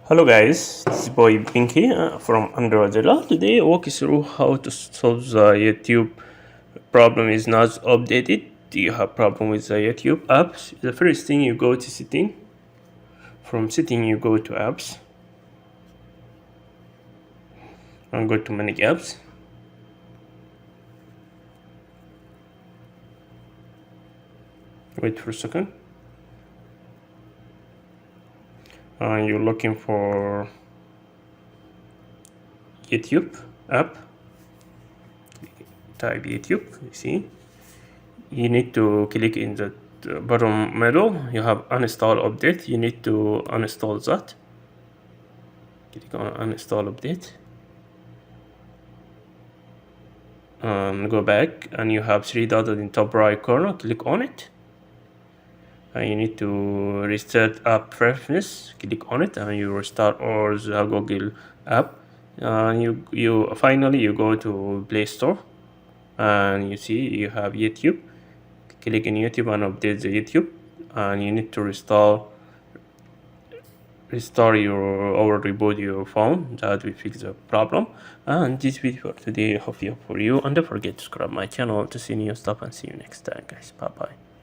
Hello guys, this is boy Pinky from Androidella. Today I walk you through how to solve the YouTube problem is not updated. Do you have problem with the YouTube apps? The first thing you go to setting. From setting you go to apps and go to manage apps. Wait for a second. You're looking for YouTube app. Type YouTube. You see, you need to click in the bottom middle. You have uninstall update. You need to uninstall that. Click on uninstall update. Go back and you have three dots in top right corner. Click on it. And you need to restart app preference. Click on it and you restart all the Google app. And you finally you go to Play Store and you see you have YouTube. Click in YouTube and update the YouTube, and you need to restore your or reboot your phone. That will fix the problem. And this video for today, hope you for you, and don't forget to subscribe my channel to see new stuff, and see you next time guys. Bye bye.